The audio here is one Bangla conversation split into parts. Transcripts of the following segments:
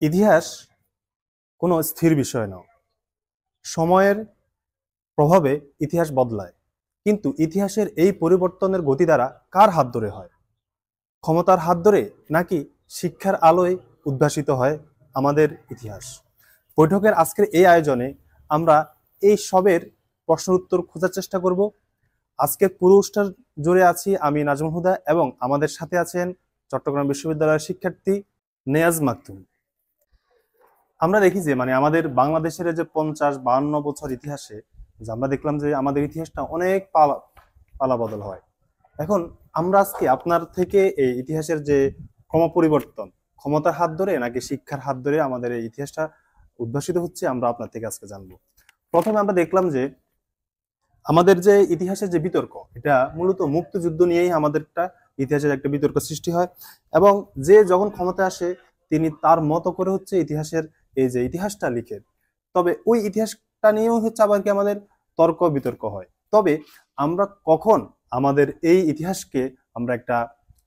ইতিহাস কোনো স্থির বিষয় নয়। সময়ের প্রভাবে ইতিহাস বদলায়, কিন্তু ইতিহাসের এই পরিবর্তনের গতি দ্বারা কার হাত ধরে হয়? ক্ষমতার হাত ধরে, নাকি শিক্ষার আলোয় উদ্ভাসিত হয় আমাদের ইতিহাস? বৈঠকের আজকের এই আয়োজনে আমরা এই সবের প্রশ্নের উত্তর খোঁজার চেষ্টা করব। আজকের পুরো অনুষ্ঠান জুড়ে আছি আমি নাজমুল হুদা, এবং আমাদের সাথে আছেন চট্টগ্রাম বিশ্ববিদ্যালয়ের শিক্ষার্থী নেয়াজ মাকতুম। আমরা দেখি যে আমাদের বাংলাদেশের যে 50-52 বছর ইতিহাসে যে আমরা দেখলাম যে আমাদের ইতিহাসটা অনেক পালা বদল হয়। এখন আমরা আজকে আপনার থেকে এই ইতিহাসের যে ক্রমপরিবর্তন, ক্ষমতার হাত ধরে নাকি শিক্ষার হাত ধরে আমাদের এই ইতিহাসটা উদ্ভাসিত হচ্ছে, আমরা আপনার থেকে আজকে জানবো। প্রথমে আমরা দেখলাম যে আমাদের যে ইতিহাসের যে বিতর্ক, এটা মূলত মুক্তিযুদ্ধ নিয়েই আমাদেরটা ইতিহাসের একটা বিতর্ক সৃষ্টি হয়, এবং যে যখন ক্ষমতায় আসে তিনি তার মতো করে ইতিহাসের এই যে ইতিহাসটা লিখে। তবে ওই ইতিহাসটা নিয়েও আবার কি আমাদের তর্ক বিতর্ক হয়। তবে আমরা কখন আমাদের এই ইতিহাসকে আমরা একটা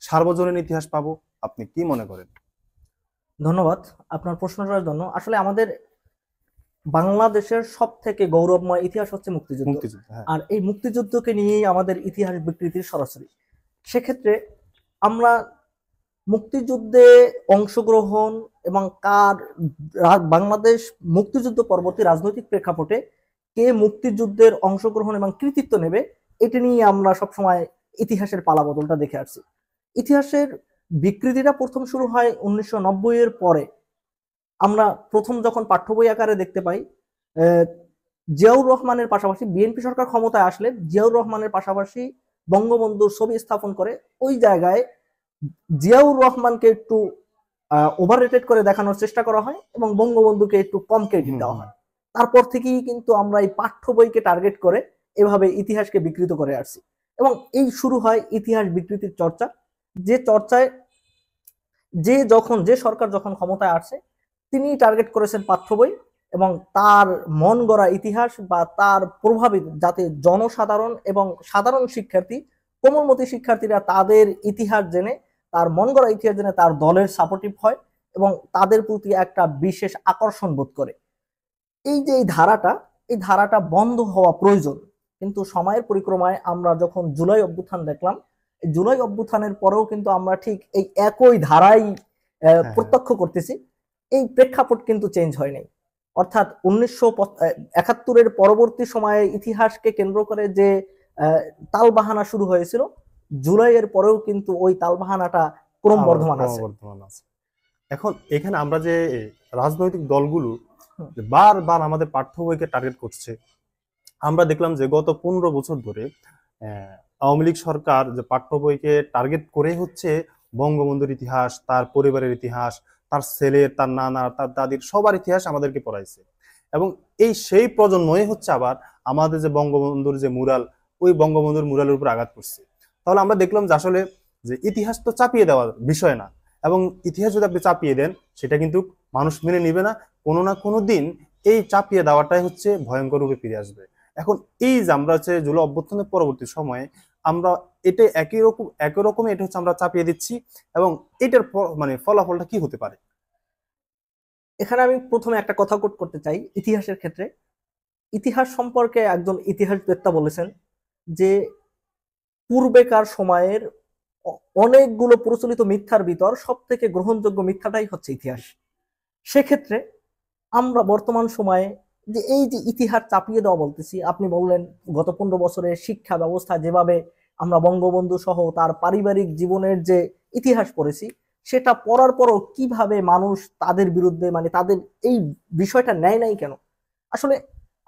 সার্বজনীন ইতিহাস পাবো, আপনি কি মনে করেন? ধন্যবাদ আপনার প্রশ্নটার জন্য। আসলে আমাদের বাংলাদেশের সব থেকে গৌরবময় ইতিহাস হচ্ছে মুক্তিযুদ্ধ। হ্যাঁ। আর এই মুক্তিযুদ্ধকে নিয়েই আমাদের ইতিহাস বিকৃতির সরাসরি। সেক্ষেত্রে আমরা মুক্তিযুদ্ধে অংশগ্রহণ এবং বাংলাদেশ মুক্তিযুদ্ধ পরবর্তী রাজনৈতিক প্রেক্ষাপটে কে মুক্তিযুদ্ধের অংশগ্রহণ এবং কৃতিত্ব নেবে, এটা নিয়ে আমরা সবসময় ইতিহাসের পালাবদলটা দেখে আসছি। ইতিহাসের বিকৃতিটা প্রথম শুরু হয় 1990 এর পরে। আমরা প্রথম যখন পাঠ্য বই আকারে দেখতে পাই, জিয়াউর রহমানের পাশাপাশি বিএনপি সরকার ক্ষমতায় আসলে জিয়াউর রহমানের পাশাপাশি বঙ্গবন্ধুর ছবি স্থাপন করে ওই জায়গায় জিয়াউর রহমানকে একটু ওভাররেটেড করে দেখানোর চেষ্টা করা হয় এবং বঙ্গবন্ধুকে একটু কম ক্রেডিট দেওয়া হয়। তারপর থেকেই কিন্তু আমরা এই পাঠ্য বইকে টার্গেট করে এভাবে ইতিহাসকে বিকৃত করে আসছি, এবং এই শুরু হয় ইতিহাস বিকৃতির চর্চা। যে চর্চায় যে সরকার যখন ক্ষমতায় আসে তিনি টার্গেট করেছেন পাঠ্য বই এবং তার মন গড়া ইতিহাস বা তার প্রভাবিত, যাতে জনসাধারণ এবং সাধারণ শিক্ষার্থী, কোমলমতি শিক্ষার্থীরা তাদের ইতিহাস জেনে, তার মন গড়া ইতিহাস জেনে তার দলের সাপোর্টিভ হয় এবং তাদের প্রতি একটা বিশেষ আকর্ষণ বোধ করে। এই যে এই ধারাটা বন্ধ হওয়া প্রয়োজন, কিন্তু সময়ের পরিক্রমায় আমরা যখন জুলাই অভ্যুত্থান দেখলাম, জুলাই অভ্যুত্থানের পরেও কিন্তু আমরা ঠিক এই একই ধারাই প্রত্যক্ষ করতেছি। এই প্রেক্ষাপট কিন্তু চেঞ্জ হয়নি। অর্থাৎ 1971-এর পরবর্তী সময়ে ইতিহাসকে কেন্দ্র করে যে তালবাহানা শুরু হয়েছিল, জুলাইয়ের পরেও কিন্তু ওই তালবাহানাটা ক্রমবর্ধমান আছে। এখন এখানে আমরা যে রাজনৈতিক দলগুলো বারবার আমাদের পাঠ্য বইকে টার্গেট করছে, আমরা দেখলাম যে গত 15 বছর ধরে আওয়ামী লীগ সরকার যে পাঠ্য বইকে টার্গেট করে বঙ্গবন্ধুর ইতিহাস, তার পরিবারের ইতিহাস, তার ছেলের, তার নানা, তার দাদির সবার ইতিহাস আমাদেরকে পড়াইছে। এবং সেই প্রজন্মই আবার আমাদের যে বঙ্গবন্ধুর যে মুরাল, ওই বঙ্গবন্ধুর মুরালের উপর আঘাত করছে। তাহলে আমরা দেখলাম যে আসলে যে ইতিহাস তো চাপিয়ে দেওয়ার বিষয় না, এবং ইতিহাস যদি আপনি চাপিয়ে দেন সেটা কিন্তু মানুষ মেনে নিবে না। কোনো না কোনো দিন এই চাপিয়ে দেওয়াটাই ভয়ঙ্কর রূপে ফিরে আসবে। এখন এই যে আমরা জুলাই অভ্যুত্থানের পরবর্তী সময়ে আমরা এটা একই রকম এটা আমরা চাপিয়ে দিচ্ছি, এবং এটার ফলাফলটা কি হতে পারে? এখানে আমি প্রথমে একটা কথা কোট করতে চাই ইতিহাসের ক্ষেত্রে। ইতিহাস সম্পর্কে একজন ইতিহাসবেত্তা বলেছেন যে পূর্বেকার সময়ের অনেকগুলো প্রচলিত মিথ্যার ভিতর সব থেকে গ্রহণযোগ্য মিথ্যাটাই হচ্ছে ইতিহাস। সেক্ষেত্রে আমরা বর্তমান সময়ে যে এই যে ইতিহাস চাপিয়ে দেওয়া বলতেছি, আপনি বললেন গত 15 বছরের শিক্ষা ব্যবস্থা যেভাবে আমরা বঙ্গবন্ধু সহ তার পারিবারিক জীবনের যে ইতিহাস পড়েছি, সেটা পড়ার পরও কিভাবে মানুষ তাদের বিরুদ্ধে তাদের এই বিষয়টা নেয় নাই কেন? আসলে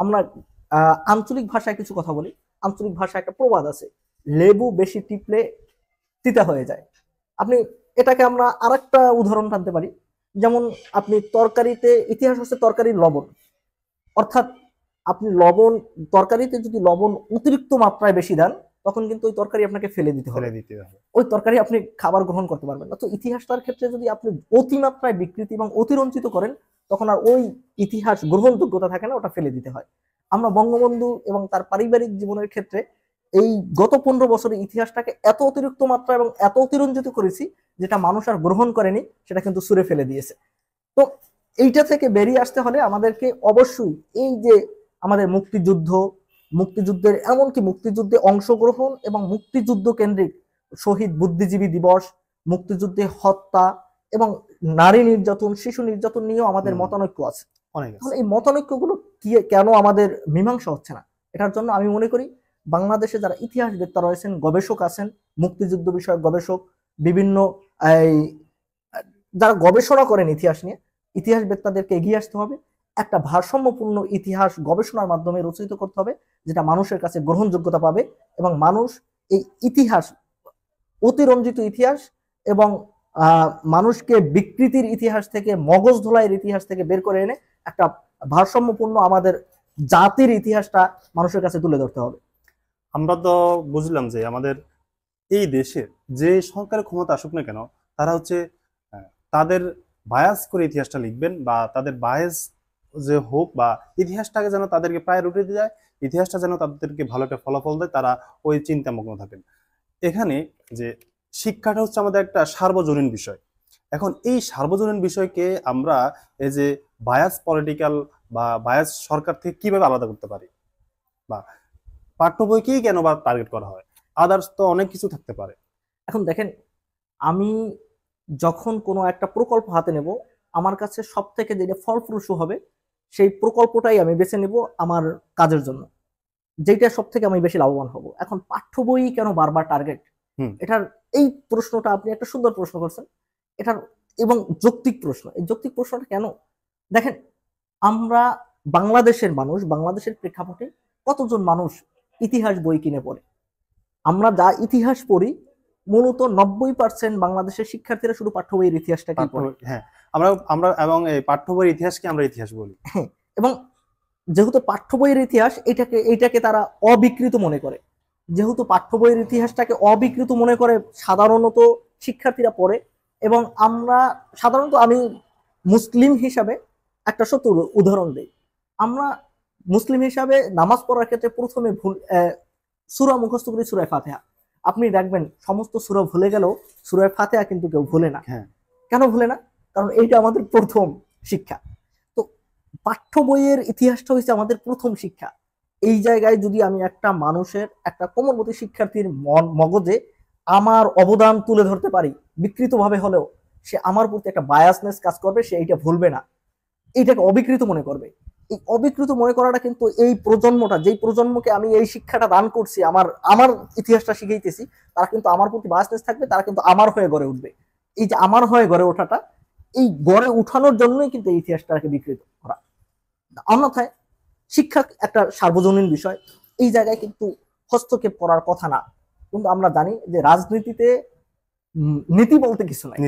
আমরা আঞ্চলিক ভাষায় কিছু কথা বলি। আঞ্চলিক ভাষায় একটা প্রবাদ আছে, লেবু বেশি টিপলে তিতা হয়ে যায়। আপনি এটাকে আমরা আরেকটা উদাহরণ টানতে পারি, যেমন আপনি তরকারিতে, ইতিহাস হচ্ছে তরকারির লবণ। অর্থাৎ আপনি তরকারিতে যদি লবণ অতিরিক্ত মাত্রায় বেশি দেন, তখন কিন্তু ওই তরকারি আপনাকে ফেলে দিতে হবে, ওই তরকারি আপনি খাবার গ্রহণ করতে পারবেন না। তো ইতিহাসটার ক্ষেত্রে যদি আপনি অতিমাত্রায় বিকৃতি এবং অতিরঞ্জিত করেন, তখন আর ওই ইতিহাস গ্রহণযোগ্যতা থাকে না, ওটা ফেলে দিতে হয়। আমরা বঙ্গবন্ধু এবং তার পারিবারিক জীবনের ক্ষেত্রে এই গত 15 বছরের ইতিহাসটাকে এত অতিরিক্ত মাত্রা এবং এত অতিরঞ্জিত করেছি, যেটা মানুষ আর গ্রহণ করেনি, সেটা কিন্তু ছুঁড়ে ফেলে দিয়েছে। তো এইটা থেকে বেরিয়ে আসতে হলে আমাদেরকে অবশ্যই এই যে আমাদের মুক্তিযুদ্ধের এমনকি মুক্তিযুদ্ধে অংশগ্রহণ এবং মুক্তিযুদ্ধ কেন্দ্রিক শহীদ বুদ্ধিজীবী দিবস, মুক্তিযুদ্ধে হত্যা এবং নারী নির্যাতন, শিশু নির্যাতন নিয়েও আমাদের মতানৈক্য আছে। তাহলে এই মতানৈক্যগুলো কেন আমাদের মীমাংসা হচ্ছে না? এটার জন্য আমি মনে করি বাংলাদেশে যারা ইতিহাসবেত্তা রয়েছেন, গবেষক আছেন, মুক্তিযুদ্ধ বিষয়ক গবেষক, বিভিন্ন যারা গবেষণা করেন ইতিহাস নিয়ে, ইতিহাসবেত্তাদেরকে এগিয়ে আসতে হবে। একটা ভারসাম্যপূর্ণ ইতিহাস গবেষণার মাধ্যমে রচিত করতে হবে, যেটা মানুষের কাছে গ্রহণযোগ্যতা পাবে এবং মানুষ এই ইতিহাস, অতিরঞ্জিত ইতিহাস এবং মানুষকে বিকৃতির ইতিহাস থেকে, মগজ ধোলাইয়ের ইতিহাস থেকে বের করে এনে একটা ভারসাম্যপূর্ণ আমাদের জাতির ইতিহাসটা মানুষের কাছে তুলে ধরতে হবে। আমরা তো বুঝলাম যে আমাদের এই দেশে যে সরকারের ক্ষমতা আসুক না কেন, তারা হচ্ছে তাদের বায়াস করে ইতিহাসটা লিখবেন, বা তাদের বায়াস যে হোক, বা ইতিহাসটাকে যেন তাদেরকে প্রায়োরিটি দেয়, ইতিহাসটা যেন তাদেরকে ভালো একটা ফলাফল দেয়, তারা ওই চিন্তামগ্ন থাকেন। এখানে যে শিক্ষাটা হচ্ছে আমাদের একটা সার্বজনীন বিষয়। এখন এই সার্বজনীন বিষয়কে আমরা এই যে বায়াস পলিটিক্যাল বা বায়াস সরকার থেকে কিভাবে আলাদা করতে পারি, বা পাঠ্য বইকেই কেন বা টার্গেট করা হয়? আদার্স তো অনেক কিছু থাকতে পারে। এখন দেখেন, আমি যখন কোনো একটা প্রকল্প হাতে নেব, আমার কাছে সব থেকে যেটা ফলপ্রসূ হবে সেই প্রকল্পটাই আমি বেছে নেব আমার কাজের জন্য, যেটা সব থেকে আমি বেশি লাভবান হব। এখন পাঠ্য বই কেন বারবার টার্গেট? এটার এই প্রশ্নটা আপনি একটা সুন্দর প্রশ্ন করছেন, এটার এবং যৌক্তিক প্রশ্ন। এই যৌক্তিক প্রশ্নটা কেন? দেখেন, আমরা বাংলাদেশের মানুষ, বাংলাদেশের প্রেক্ষাপটে কতজন মানুষ ইতিহাস বই কিনে পড়ে? আমরা যা ইতিহাস পড়ি, মূলত 90% বাংলাদেশের শিক্ষার্থীরা শুধু পাঠ্য বইয়ের ইতিহাসটাকে পড়ে। হ্যাঁ, আমরা আমরা এবং এই পাঠ্য বইয়ের ইতিহাসকে আমরা ইতিহাস বলি। হ্যাঁ, এবং যেহেতু পাঠ্য বইয়ের ইতিহাস, এইটাকে তারা অবিকৃত মনে করে। যেহেতু পাঠ্য বইয়ের ইতিহাসটাকে অবিকৃত মনে করে সাধারণত শিক্ষার্থীরা পড়ে। এবং আমরা সাধারণত, আমি মুসলিম হিসাবে একটা সত্য উদাহরণ দিই। আমরা মুসলিম হিসাবে নামাজ পড়ার ক্ষেত্রে প্রথমে সূরা মুখস্থ করি, সূরা ফাতিহা। আপনি দেখবেন সমস্ত সূরা ভুলে গেলেও সূরা ফাতিহা কিন্তু কেউ ভুলে না। কেন ভুলে না? কারণ এইটা আমাদের প্রথম শিক্ষা। তো পাঠ্য বইয়ের ইতিহাসটা হচ্ছে আমাদের প্রথম শিক্ষা। এই জায়গায় যদি আমি একটা মানুষের, একটা কোমলমতি শিক্ষার্থীর মগজে আমার অবদান তুলে ধরতে পারি, বিকৃতভাবে হলেও, সে আমার প্রতি একটা বায়াসনেস কাজ করবে, সে এইটা ভুলবে না, এইটাকে অবিকৃত মনে করবে। এই অবিকৃত মনে করাটা কিন্তু এই প্রজন্মটা, যেই প্রজন্মকে আমি এই শিক্ষাটা দান করছি, আমার ইতিহাসটা শিখাইতেছি, তারা কিন্তু আমার প্রতি বায়াসনেস থাকবে, তারা কিন্তু আমার হয়ে গড়ে উঠবে। এই যে আমার হয়ে গড়ে ওঠাটা, এই গড়ে উঠানোর জন্যই কিন্তু এই ইতিহাসটাকে বিকৃত করা। অন্যথায় শিক্ষা একটা সার্বজনীন বিষয়, এই জায়গায় কিন্তু হস্তক্ষেপ করার কথা না। কিন্তু আমরা জানি যে রাজনীতিতে নীতি বলতে কিছু নাই।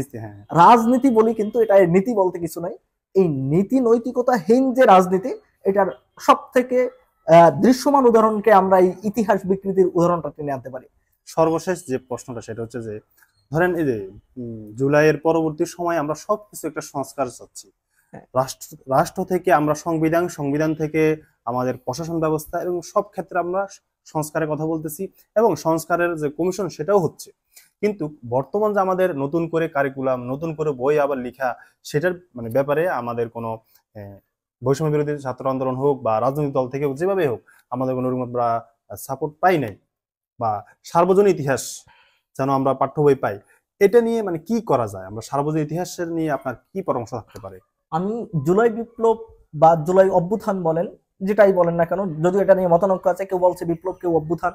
রাজনীতি বলি, কিন্তু এটা নীতি বলতে কিছু নাই। এই নীতি নৈতিকতাহীন যে রাজনীতি, এটার সব থেকে দৃশ্যমান উদাহরণকে আমরা এই ইতিহাস বিকৃতির উদাহরণটা টেনে আনতে পারি। সর্বশেষ যে প্রশ্নটা, সেটা হচ্ছে যে ধরেন এই যে জুলাইয়ের পরবর্তী সময় আমরা সবকিছু একটা সংস্কার চাচ্ছি। রাষ্ট্র থেকে আমরা সংবিধান থেকে আমাদের প্রশাসন ব্যবস্থা এবং সব ক্ষেত্রে আমরা সংস্কারের কথা বলতেছি, এবং সংস্কারের যে কমিশন সেটাও হচ্ছে। কিন্তু বর্তমান যে আমাদের নতুন করে কারিকুলাম, নতুন করে বই আবার লেখা, সেটার মানে ব্যাপারে আমাদের কোনো বৈষম্য বিরোধী ছাত্র আন্দোলন হোক বা রাজনৈতিক দল থেকে যেভাবে হোক, আমাদের কোনো সাপোর্ট পাই নাই, বা সার্বজনীন ইতিহাস যেন আমরা পাঠ্য বই পাই। এটা নিয়ে মানে কি করা যায়? আমরা সার্বজনীন ইতিহাসের নিয়ে আপনার কি পরামর্শ থাকতে পারে? আমি জুলাই বিপ্লব বা জুলাই অভ্যুত্থান বলেন, যেটাই বলেন না কেন, যদিও এটা নিয়ে মতানৈক্য আছে, কেউ বলছে বিপ্লব, কেউ অভ্যুত্থান,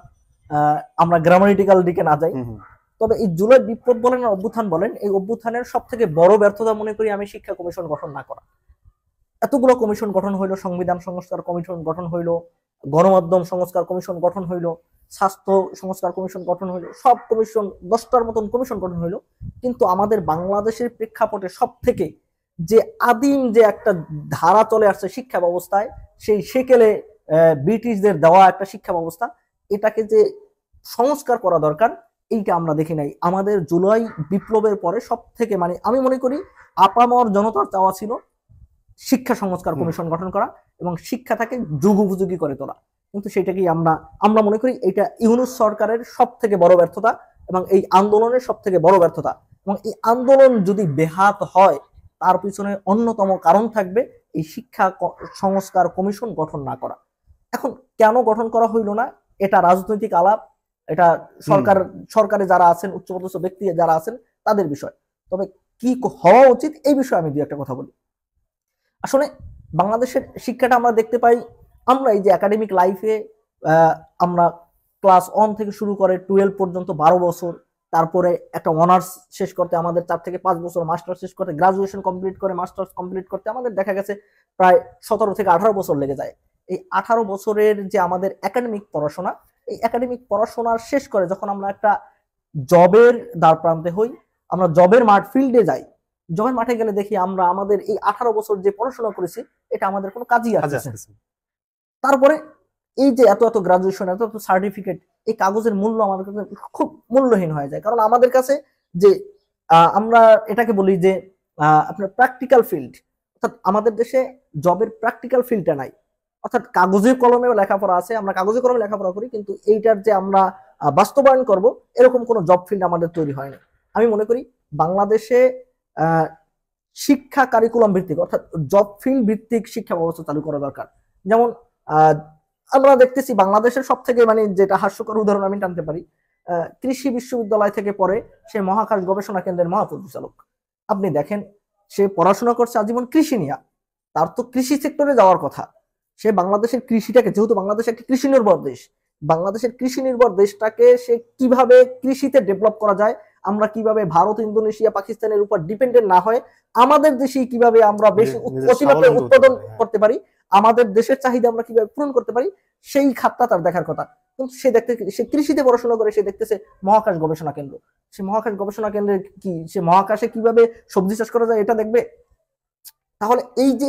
আমরা গ্রামাটিক্যাল দিকে না যাই। তবে এই জুলাই বিপ্লব বলেন আর অভ্যুত্থান বলেন, এই অভ্যুত্থানের সব থেকে বড় ব্যর্থতা মনে করি আমি শিক্ষা কমিশন গঠন না করা। এতগুলো কমিশন গঠন হইলো, সংবিধান সংস্কার কমিশন গঠন হইলো, গণমাধ্যম সংস্কার কমিশন গঠন হইলো, স্বাস্থ্য সংস্কার কমিশন গঠন হইলো, সব কমিশন 10টার মতন কমিশন গঠন হইলো, কিন্তু আমাদের বাংলাদেশের প্রেক্ষাপটে সব থেকে যে আদিম যে একটা ধারা চলে আসছে শিক্ষা ব্যবস্থায়, সেই সেকেলে ব্রিটিশদের দেওয়া একটা শিক্ষা ব্যবস্থা, এটাকে যে সংস্কার করা দরকার, এইটা আমরা দেখি নাই। আমাদের জুলাই বিপ্লবের পরে সব থেকে, মানে আমি মনে করি আপামর জনতার চাওয়া ছিল শিক্ষা সংস্কার কমিশন গঠন করা এবং শিক্ষাটাকে যুগোপযোগী করে তোলা। কিন্তু সেটাকেই আমরা মনে করি এটা ইউনূস সরকারের সব থেকে বড় ব্যর্থতা এবং এই আন্দোলনের সব থেকে বড় ব্যর্থতা। এবং এই আন্দোলন যদি বেহাত হয়, তার পিছনে অন্যতম কারণ থাকবে এই শিক্ষা সংস্কার কমিশন গঠন না করা। এখন কেন গঠন করা হইল না, এটা রাজনৈতিক আলাপ, এটা সরকারে যারা আছেন, উচ্চপদস্থ ব্যক্তি যারা আছেন তাদের বিষয়। তবে কি হওয়া উচিত এই বিষয়ে আমি দুই একটা কথা বলি। আসলে বাংলাদেশের শিক্ষাটা আমরা দেখতে পাই, আমরা এই যে একাডেমিক লাইফে আমরা ক্লাস 1 থেকে শুরু করে 12 পর্যন্ত 12 বছর, তারপরে একটা অনার্স শেষ করতে আমাদের 4 থেকে 5 বছর, মাস্টার্স শেষ করতে, গ্রাজুয়েশন কমপ্লিট করে মাস্টার্স কমপ্লিট করতে আমাদের দেখা গেছে প্রায় 17 থেকে 18 বছর লেগে যায়। এই 18 বছরের যে আমাদের একাডেমিক পড়াশোনা, এই একাডেমিক পড়াশোনার শেষ করে যখন আমরা একটা জবের দ্বার প্রান্তে হই, আমরা জবের ফিল্ডে যাই, জবের মাঠে গেলে দেখি আমরা আমাদের এই 18 বছর যে পড়াশোনা করেছি এটা আমাদের কোনো কাজই আসছে। তারপরে এই যে এত এত গ্রাজুয়েশন, এত এত সার্টিফিকেট, এই কাগজের মূল্য আমাদের কাছে খুব মূল্যহীন হয়ে যায়। কারণ আমাদের কাছে যে আমরা এটাকে বলি যে আপনার প্র্যাকটিক্যাল ফিল্ড, অর্থাৎ আমাদের দেশে জবের প্র্যাকটিক্যাল ফিল্ডটা নাই। অর্থাৎ কাগজে কলমে লেখাপড়া আছে, আমরা কাগজে কলমে লেখাপড়া করি, কিন্তু এইটার যে আমরা বাস্তবায়ন করব এরকম কোনো জব ফিল্ড আমাদের তৈরি হয়নি। আমি মনে করি বাংলাদেশে শিক্ষা কারিকুলাম ভিত্তিক, অর্থাৎ জব ফিল্ড ভিত্তিক শিক্ষা ব্যবস্থা চালু করা দরকার। যেমন আমরা দেখতেছি বাংলাদেশের সব থেকে মানে যেটা হাস্যকর উদাহরণ আমি টানতে পারি, কৃষি বিশ্ববিদ্যালয় থেকে পড়ে সে মহাকাশ গবেষণা কেন্দ্রের মহাপরিচালক। আপনি দেখেন, সে পড়াশোনা করছে আজীবন কৃষি নিয়ে, তার তো কৃষি সেক্টরে যাওয়ার কথা। সে বাংলাদেশের কৃষিটাকে, যেহেতু বাংলাদেশ একটি কৃষি নির্ভর দেশ, বাংলাদেশের কৃষি নির্ভর দেশটাকে সে কিভাবে কৃষিতে ডেভেলপ করা যায়, আমরা কিভাবে ভারত, ইন্দোনেশিয়া, পাকিস্তানের উপর ডিপেন্ডেন্ট না হয় আমাদের দেশেই কিভাবে আমরা বেশি অতিমাত্রায় উৎপাদন করতে পারি, আমাদের দেশের চাহিদা আমরা কিভাবে পূরণ করতে পারি, সেই খাতটা তার দেখার কথা। কিন্তু সে কৃষিতে পড়াশোনা করে সে দেখতেছে মহাকাশ গবেষণা কেন্দ্র, সে মহাকাশ গবেষণা কেন্দ্রে কি সে মহাকাশে কিভাবে সবজি চাষ করা যায় এটা দেখবে? তাহলে এই যে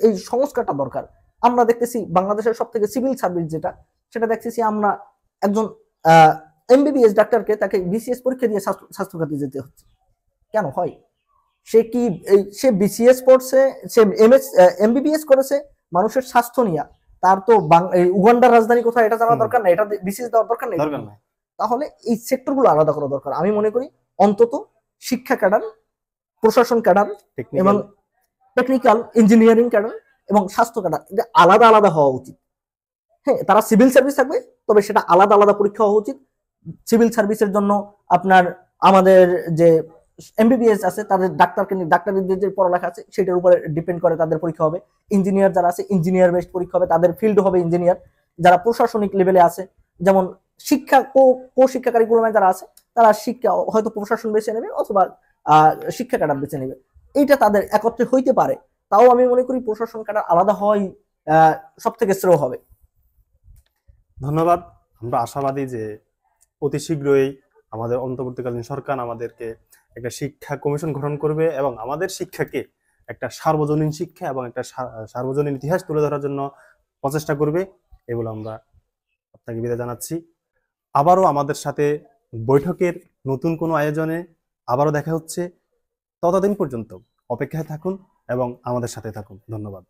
এই সংস্কারটা দরকার। আমরা দেখতেছি বাংলাদেশের সব থেকে সিভিল সার্ভিস যেটা, সেটা দেখতেছি আমরা একজন এমবিবিএস ডাক্তারকে তাকে বিসিএস পরীক্ষা দিয়ে স্বাস্থ্য খাতে যেতে হচ্ছে। কেন হয়? সে বিসিএস পড়ছে, সে এমবিবিএস করেছে মানুষের স্বাস্থ্য নিয়ে, তার তো উগান্ডার রাজধানী কোথায় এটা জানা দরকার না, এটা বিসিএস দেওয়ার দরকার নেই। তাহলে এই সেক্টরগুলো আলাদা করা দরকার। আমি মনে করি অন্তত শিক্ষা ক্যাডার, প্রশাসন ক্যাডার এবং টেকনিক্যাল ইঞ্জিনিয়ারিং ক্যাডার এবং স্বাস্থ্য ক্যাডার আলাদা আলাদা হওয়া উচিত। হ্যাঁ, তারা সিভিল সার্ভিস থাকবে, তবে সেটা আলাদা আলাদা পরীক্ষা হওয়া উচিত। সিভিল সার্ভিসের জন্য আপনার আমাদের যে এমবিবিএস আছে তাদের ডাক্তারদের যে পড়ালেখা আছে সেটার উপরে ডিপেন্ড করে তাদের পরীক্ষা হবে। ইঞ্জিনিয়ার যারা আছে ইঞ্জিনিয়ার বেসড পরীক্ষা হবে, তাদের ফিল্ড হবে ইঞ্জিনিয়ার। যারা প্রশাসনিক লেভেলে আছে, যেমন শিক্ষা শিক্ষা কারিকুলামে যারা আছে, তারা শিক্ষা হয়তো প্রশাসন বেছে নেবে অথবা শিক্ষা ক্যাডার বেছে নেবে। এইটা তাদের একত্রে হইতে পারে। তাও আমি মনে করি প্রশাসন ক্যাডার আলাদা হওয়াই সব থেকে শ্রেয় হবে। ধন্যবাদ। আমরা আশাবাদী যে অতি শীঘ্রই আমাদের অন্তর্বর্তীকালীন সরকার আমাদেরকে একটা শিক্ষা কমিশন গঠন করবে এবং আমাদের শিক্ষাকে একটা সার্বজনীন শিক্ষা এবং একটা সার্বজনীন ইতিহাস তুলে ধরার জন্য প্রচেষ্টা করবে। এগুলো আমরা আপনাকে বিদায় জানাচ্ছি। আবারও আমাদের সাথে বৈঠকের নতুন কোনো আয়োজনে আবারও দেখা হচ্ছে। ততদিন পর্যন্ত অপেক্ষায় থাকুন এবং আমাদের সাথে থাকুন। ধন্যবাদ।